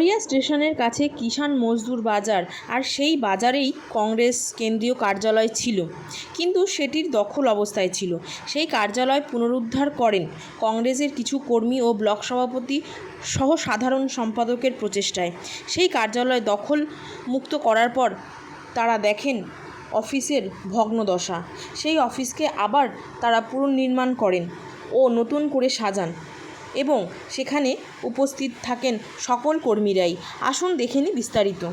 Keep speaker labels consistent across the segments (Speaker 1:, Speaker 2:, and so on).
Speaker 1: গড়িয়া স্টেশনের কাছে কিষাণ মজদুর বাজার, আর সেই বাজারেই কংগ্রেস কেন্দ্রীয় কার্যালয় ছিল, কিন্তু সেটির দখল অবস্থায় ছিল। সেই কার্যালয় পুনরুদ্ধার করেন কংগ্রেসের কিছু কর্মী ও ব্লক সভাপতি সহ সাধারণ সম্পাদকের প্রচেষ্টায়। সেই কার্যালয় দখল মুক্ত করার পর তারা দেখেন অফিসের ভগ্নদশা। সেই অফিসকে আবার তারা পুনর্নির্মাণ করেন ও নতুন করে সাজান, এবং সেখানে উপস্থিত থাকেন সকল কর্মীরাই। আসুন দেখে নিই বিস্তারিত।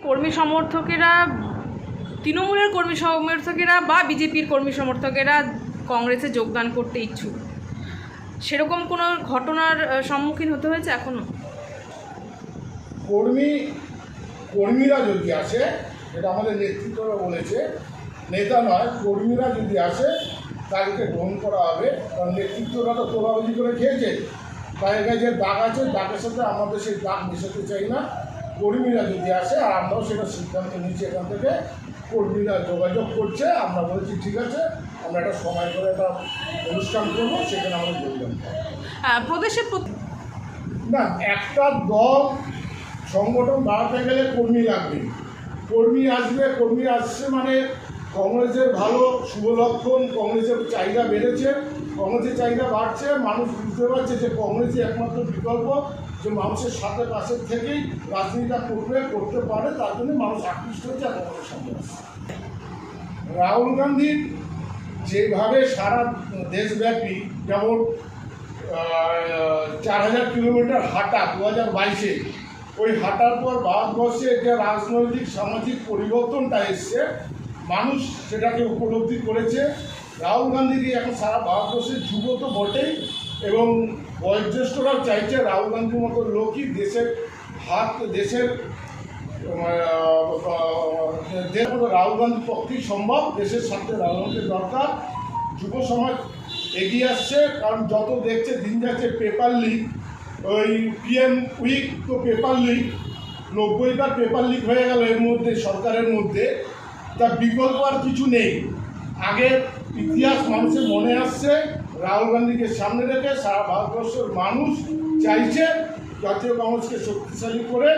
Speaker 1: কর্মী সমর্থকেরা, তৃণমূলের কর্মী সমর্থকেরা বা বিজেপির কর্মী সমর্থকেরা কংগ্রেসে যোগদান করতে ইচ্ছুক, সেরকম কোনো ঘটনার সম্মুখীন হতে হয়েছে এখনো?
Speaker 2: কর্মীরা যদি আসে, এটা আমাদের নেতৃত্বরা বলেছে, নেতা নয়, কর্মীরা যদি আসে তাদেরকে গ্রহণ করা হবে। কারণ নেতৃত্বরা তো তোলাবাজি করে খেয়েছে, তাই যে দাগ আছে, দাগের সাথে আমাদের সেই দাগ মেশাতে চাই না। কর্মীরা যদি আসে, আর আমরাও সেটা সিদ্ধান্ত নিচ্ছি, এখান থেকে কর্মীরা যোগাযোগ করছে, আমরা বলেছি ঠিক আছে, আমরা একটা সময় করে একটা অনুষ্ঠান করবো, সেখানে আমরা যোগদান করবো।
Speaker 1: প্রদেশের
Speaker 2: না, একটা দল সংগঠন বাড়াতে গেলে কর্মী লাগবে, কর্মী আসছে মানে কংগ্রেসের ভালো শুভ লক্ষণ। কংগ্রেসের চাহিদা বেড়েছে, কংগ্রেসের চাহিদা বাড়ছে, মানুষ বুঝতে পারছে যে কংগ্রেসই একমাত্র বিকল্প, যে মানুষের সাথে পাশের থেকেই রাজনীতিটা করতে পারে, তার জন্য মানুষ আকৃষ্ট হচ্ছে আর কংগ্রেসের সামনে আসছে। রাহুল গান্ধীর যেভাবে সারা দেশব্যাপী, যেমন 4000 কিলোমিটার হাঁটা 2022-এ, ওই হাঁটার পর ভারতবর্ষে যে রাজনৈতিক সামাজিক পরিবর্তনটা এসছে, মানুষ সেটাকে উপলব্ধি করেছে। রাহুল গান্ধীকে এখন সারা ভারতবর্ষের যুব তো বটেই, এবং বয়োজ্যেষ্ঠরাও চাইছে রাহুল গান্ধীর মতো লোকই দেশের রাহুল গান্ধীর পক্ষেই সম্ভব। দেশের সাথে রাহুল গান্ধীর দরকার। যুব সমাজ এগিয়ে আসছে, কারণ যত দেখছে দিন যাচ্ছে পেপার লিক, ওই PM উইক তো পেপার লিক, 90বার পেপার লিক হয়ে গেল এর মধ্যে, সরকারের মধ্যে। তার বিকল্প আর কিছু নেই। আগের ইতিহাস মানুষের মনে আসছে, রাহুল গান্ধীকে সামনে রেখে সারা ভারতবর্ষের মানুষ চাইছে জাতীয় কংগ্রেসকে শক্তিশালী করে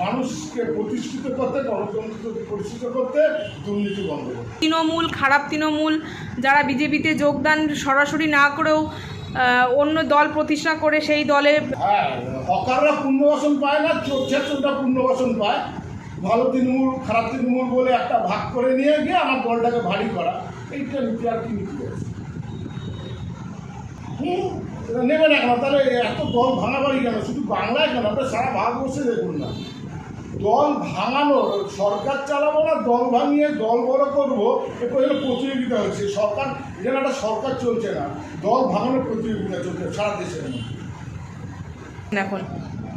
Speaker 2: মানুষকে প্রতিষ্ঠিত করতে, গণতন্ত্রকে প্রতিষ্ঠিত করতে, দুর্নীতি বন্ধ করতে।
Speaker 1: খারাপ তৃণমূল যারা বিজেপিতে যোগদান সরাসরি না করেও অন্য দল প্রতিষ্ঠা করে সেই দলে,
Speaker 2: হ্যাঁ, হকাররা পুনর্বাসন পায় না, চোরটা পুনর্বাসন পায়। ভালো তৃণমূল খারাপ তৃণমূল বলে একটা ভাগ করে নিয়ে গিয়ে আমার দলটাকে ভারী করা, এইটা নীতি আর কি নীতি আছে? নেবে না কেন? তাহলে এত দল ভাঙাবাড়ি কেন? শুধু বাংলায় কেন, আপনার সারা ভারতবর্ষে দেখুন না। দল ভাঙানোর, সরকার চালাবো না, দল ভাঙিয়ে দল বড় করবো, এরপর প্রতিযোগিতা হচ্ছে। সরকার এখানে একটা সরকার চলছে না, দল ভাঙানোর প্রতিযোগিতা চলছে সারা দেশের মধ্যে।
Speaker 1: এখন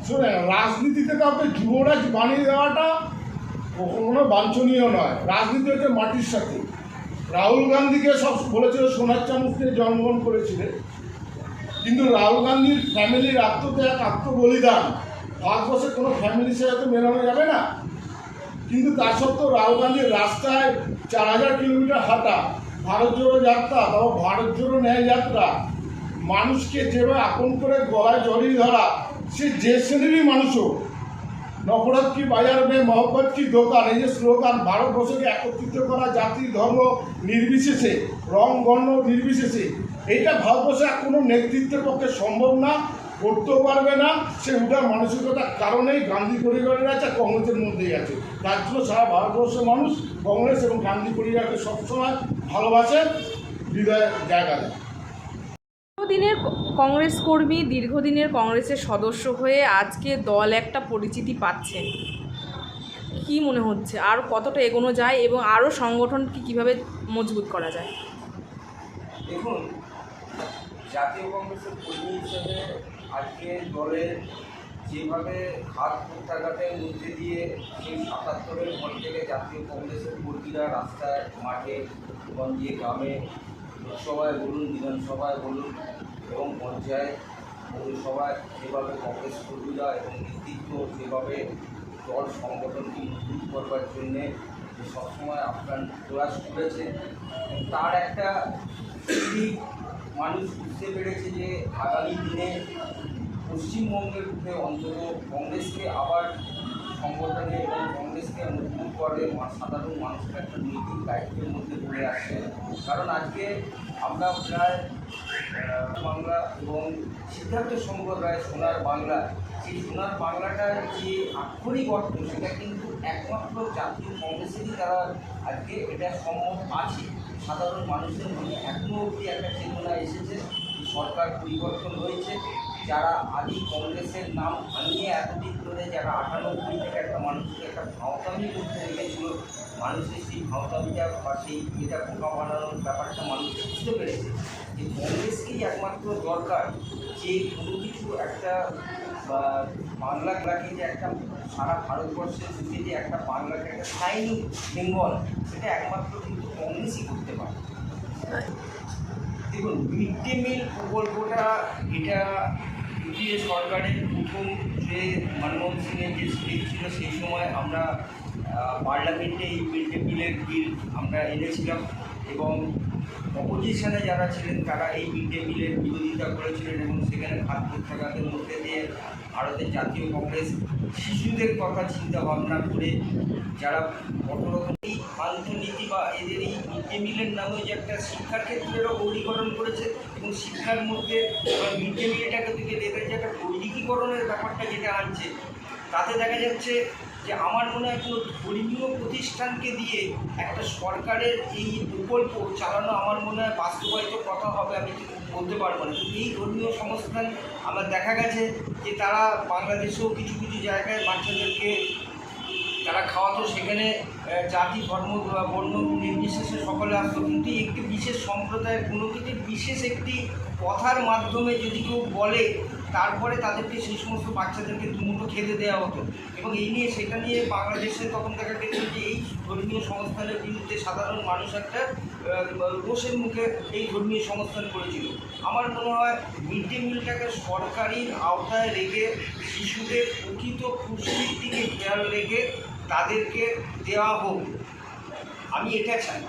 Speaker 2: শোনেন, রাজনীতিতে কাউকে যুবরাজ বানিয়ে দেওয়াটা কখনো বাঞ্ছনীয় নয়। রাজনীতি হচ্ছে মাটির সাথে। রাহুল গান্ধীকে সব বলেছিল সোনার চামচ নিয়ে জন্মগ্রহণ করেছিলেন, কিন্তু রাহুল গান্ধীর ফ্যামিলির আত্মত্যাগ, আত্মবলিদান ভারতবর্ষের কোনো ফ্যামিলির সাথে তো মেলানো যাবে না। কিন্তু তা সত্ত্বেও রাহুল গান্ধীর রাস্তায় 4000 কিলোমিটার হাঁটা, ভারত জোড়ো যাত্রা, তাও ভারত জোড়ো ন্যায় যাত্রা, মানুষকে যেভাবে আপন করে গলায় জড়িয়ে ধরা, সে যে শ্রেণীরই মানুষ হোক, নফরত কি বাজার মে মহব্বত কি দোকান, এই যে স্লোগান, ভারতবর্ষকে একত্রিত করা জাতি ধর্ম নির্বিশেষে, রং বর্ণ নির্বিশেষে, এইটা ভারতবর্ষে কোনো নেতৃত্বের পক্ষে সম্ভব না, করতেও পারবে না। সে উঠার মানসিকতার কারণেই গান্ধী পরিবারের আছে, কংগ্রেসের মধ্যেই আছে। তার জন্য সারা ভারতবর্ষের মানুষ কংগ্রেস এবং গান্ধী পরিবারকে সবসময় ভালোবাসে, হৃদয়ে জায়গা দেয়।
Speaker 1: দীর্ঘদিনের কংগ্রেস কর্মী, দীর্ঘদিনের কংগ্রেসের সদস্য হয়ে আজকে দল একটা পরিচিতি পাচ্ছে, কি মনে হচ্ছে আর কতটা এগোনো যায় এবং আরও সংগঠনকে কীভাবে মজবুত করা যায়?
Speaker 3: দেখুন, জাতীয় কংগ্রেসের কর্মী হিসেবে আজকে দলের যেভাবে হাত প্রত্যাঘাতের মধ্যে দিয়ে সেই ৭৭-এর পর থেকে জাতীয় কংগ্রেসের কর্মীরা রাস্তায়, মাঠে, গঞ্জে, গ্রামে, লোকসভায় বলুন, বিধানসভায় বলুন এবং পঞ্চায়েত, পৌরসভায় যেভাবে কংগ্রেস কর্মীরা এবং নেতৃত্ব যেভাবে দল সংগঠনকে মজবুত করবার জন্যে যে সবসময় আপ্রাণ প্রয়াস করেছে, তার একটা মানুষ বুঝতে পেরেছে যে আগামী দিনে পশ্চিমবঙ্গের বুকে অন্তত কংগ্রেসকে আবার সংগঠনে এবং কংগ্রেসকে মজবুত করে সাধারণ মানুষের একটা নৈতিক দায়িত্বের মধ্যে পড়ে আসছে। কারণ আজকে আমরা প্রায় বাংলা এবং সিদ্ধার্থ শঙ্কর রায় সোনার বাংলা, সেই সোনার বাংলাটার যে আক্ষরিক অর্থ সেটা কিন্তু একমাত্র জাতীয় কংগ্রেসেরই তারা আজকে এটা সম্মত আছে। সাধারণ মানুষের মনে এখনও অবধি একটা চেতনা এসেছে, সরকার পরিবর্তন হয়েছে। যারা আদি কংগ্রেসের নাম ভাঙিয়ে এতদিন ধরে যারা ৯৮ থেকে একটা মানুষকে একটা ভাওতামির মধ্যে রেখেছিল, মানুষের সেই ভাওতামিটা বা সেই এটা বোকা বানানোর ব্যাপারটা মানুষ বুঝতে পেরেছে যে কংগ্রেসকেই একমাত্র দরকার, যে কোনো কিছু একটা বাংলাকে যে একটা সারা ভারতবর্ষের বুকে যে একটা বাংলাকে একটা শাইনিং বেঙ্গল, সেটা একমাত্র কিন্তু কংগ্রেসই করতে পারে। দেখুন, মিড ডে মিল প্রকল্পটা এটা ইউপিএ সরকারের প্রথম যে মনমোহন সিংয়ের যে স্পিচ ছিল সেই সময় আমরা পার্লামেন্টে এই মিড ডে মিলের বিল আমরা এনেছিলাম এবং অপোজিশনে যারা ছিলেন তারা এই মিড ডে মিলের বিরোধিতা করেছিলেন এবং সেখানে খাদ্য প্রত্যাঘাতের মধ্যে দিয়ে ভারতের জাতীয় কংগ্রেস শিশুদের কথা চিন্তা ভাবনা করে যারা কঠোরতম এই আন্তর্নীতি বা এদের এই মিড ডে মিলের নামে যে একটা শিক্ষার ক্ষেত্রেরও গৌরীকরণ করেছে এবং শিক্ষার মধ্যে মিড ডে মিলটাকে থেকে এদের যে একটা বৈদিকীকরণের ব্যাপারটা যেটা আনছে, তাতে দেখা যাচ্ছে যে আমার মনে হয় কোনো ধর্মীয় প্রতিষ্ঠানকে দিয়ে একটা সরকারের এই প্রকল্প চালানো আমার মনে হয় বাস্তবায়িত কথা হবে আমি বলতে পারবো না। কিন্তু এই ধর্মীয় সংস্থান আমার দেখা গেছে যে তারা বাংলাদেশেও কিছু কিছু জায়গায় বাচ্চাদেরকে তারা খাওয়াতো, সেখানে জাতি ধর্ম বর্ণ নির্বিশেষে সকলে আসতো, কিন্তু একটি বিশেষ সম্প্রদায়ের কোনো কিছু বিশেষ একটি কথার মাধ্যমে যদি কেউ বলে তারপরে তাদেরকে সেই সমস্ত বাচ্চাদেরকে দুমুঠো খেতে দেওয়া হতো এবং এই নিয়ে সেটা নিয়ে বাংলাদেশে তখন দেখা গেছে যে এই ধর্মীয় সংস্থানের বিরুদ্ধে সাধারণ মানুষ একটা রোষের মুখে এই ধর্মীয় সংস্থান করেছিল। আমার মনে হয় মিড ডে মিলটাকে সরকারি আওতায় রেখে শিশুদের প্রকৃত পুষ্টির দিকে খেয়াল রেখে তাদেরকে দেওয়া হোক, আমি এটা চাই।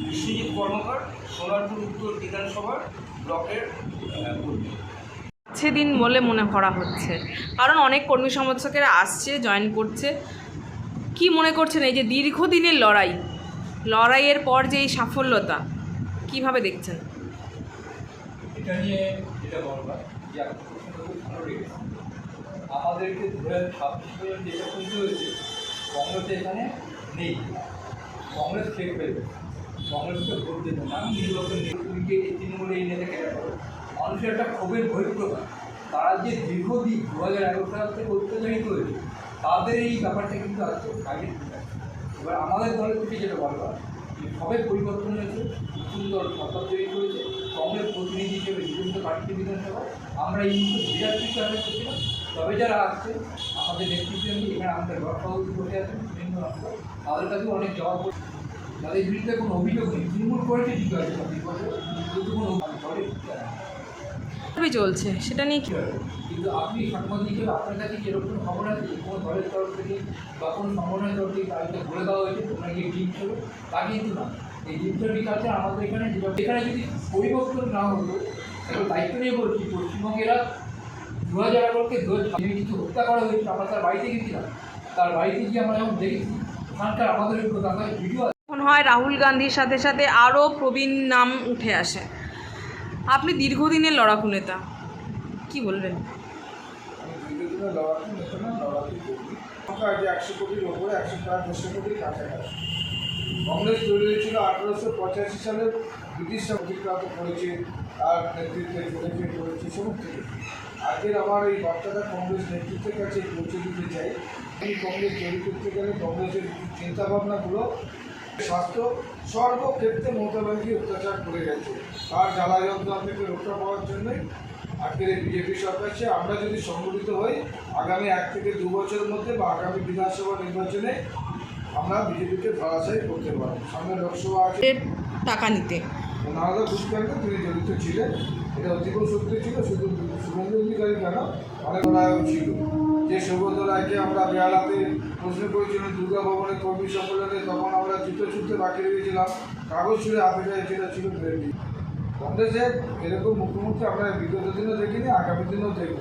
Speaker 3: বিশ্বজিৎ কর্মকার, সোনারপুর উত্তর বিধানসভার ব্লকের কর্মী।
Speaker 1: সেদিন বলে মনে করা হচ্ছে, কারণ অনেক কর্মী সমর্থকেরা আসছে, জয়েন করছে। কি মনে করছেন এই যে দীর্ঘদিনের লড়াইয়ের পর যে এই সাফল্যতা কিভাবে দেখছেন?
Speaker 4: এটা নিয়ে যেটা বলবার যে আপনি খুব ভালো লেগেছে, আমাদেরকে 2026 পর্যন্ত যেটা শুনতে হয়েছে কংগ্রেস এখানে নেই, কংগ্রেস খেয়ে ফেলবে, কংগ্রেসকে ভোট দেবে না, নির্বাচন নেতৃত্বকে এই তৃণমূলে এই নেতা কেটে পড়ে মানুষের একটা ক্ষোভের বহিঃপ্রকাশ। তারা যে দীর্ঘদিন 2011 সাল থেকে অত্যাচারিত হয়েছে তাদের এই ব্যাপারটা কিন্তু আজকে কাজে ঠিক আছে। এবার আমাদের দলের থেকে যেটা বলবার যে সবে পরিবর্তন হয়েছে, নতুন দল সরকার তৈরি করেছে, কংগ্রেস প্রতিনিধি হিসেবে বিভিন্ন পার্টি বিধানসভা আমরা এই মুহূর্তে বিরাট্রিক চালু করছিলাম। তবে যারা আসছে আমাদের নেতৃত্বে এখানে আমাদের ব্লক সভাপতি বসে আছেন বিভিন্ন অঞ্চল, তাদের কাছেও অনেক জবাব করছে, তাদের বিরুদ্ধে কোনো অভিযোগ নেই, তৃণমূল করেছে ঠিক আছে, কিন্তু কোনো দলে
Speaker 1: চলছে সেটা নিয়ে কি?
Speaker 4: কিন্তু আপনি সাংবাদিক হিসেবে আপনার কাছে কি এরকম খবর আছে কোনো দলের তরফ থেকে বা কোনো সংগঠনের তরফ থেকে তাদেরকে বলে দেওয়া হয়েছে তোমরা গিয়ে ডিম ছিল? তা কিন্তু না, এই ডিম তৈরি কাছে আমাদের এখানে এখানে যদি পরিবর্তন না হতো, তাহলে দায়িত্ব নিয়ে বলছি পশ্চিমবঙ্গেরা 2011-কে কিছু হত্যা করা হয়েছে, আমরা তার বাড়িতে গেছিলাম, তার বাড়িতে গিয়ে আমরা যখন দেখেছি ওখানকার আমাদের ভিডিও
Speaker 1: মনে হয় রাহুল গান্ধীর সাথে সাথে আরও প্রবীণ নাম উঠে আসে। আপনি দীর্ঘদিনের লড়াকু নেতা, কি বলবেন?
Speaker 2: আমি দীর্ঘদিনের লড়াকু নেতা না, লড়াকু কর্মী। সংখ্যা আছে 100 কোটির ওপরে, 100 কোটির কাছাকাছি। কংগ্রেস তৈরি হয়েছিল 1885 সালে, ব্রিটিশরা অতিক্রান্ত করেছে, তার নেতৃত্বে করেছে সমস্ত কিছু। আজকের আমার এই বার্তাটা কংগ্রেস নেতৃত্বের কাছে পৌঁছে দিতে চাই। এই কংগ্রেস তৈরি করতে গেলে কংগ্রেসের চিন্তাভাবনাগুলো স্বাস্থ্য সর্বক্ষেত্রে মমতা ব্যানার্জি অত্যাচার করে গেছে, তার জ্বালা যন্ত্রণা থেকে রক্ষা পাওয়ার জন্যই
Speaker 5: আজকের এই বিজেপি সরকার চেয়ে আমরা যদি সংগঠিত হই আগামী 1 থেকে 2 বছরের মধ্যে বা আগামী বিধানসভা নির্বাচনে আমরা বিজেপিকে ধরাশায়ী করতে পারবো। সামনে লোকসভা আছে,
Speaker 1: এর টাকা নিতে
Speaker 5: নারদা পুষ্করকে তিনি জড়িত ছিলেন, এটা অতিকল সত্য ছিল। শুধু শুভেন্দু অধিকারী কেন, অনেক রায়ও ছিল। যে সৌগত রায়কে আমরা বেহালাতে প্রশ্ন করেছিলাম দুর্গা ভবনের কর্মী সম্মেলনে, তখন আমরা জুতো ছুটতে বাকি রেখেছিলাম, কাগজ ছুঁড়ে হাতে যায়, সেটা ছিল বিরোধী। কংগ্রেসের এরকম মুখ্যমন্ত্রী আমরা বিগত দিনও দেখিনি, আগামী দিনেও দেখব।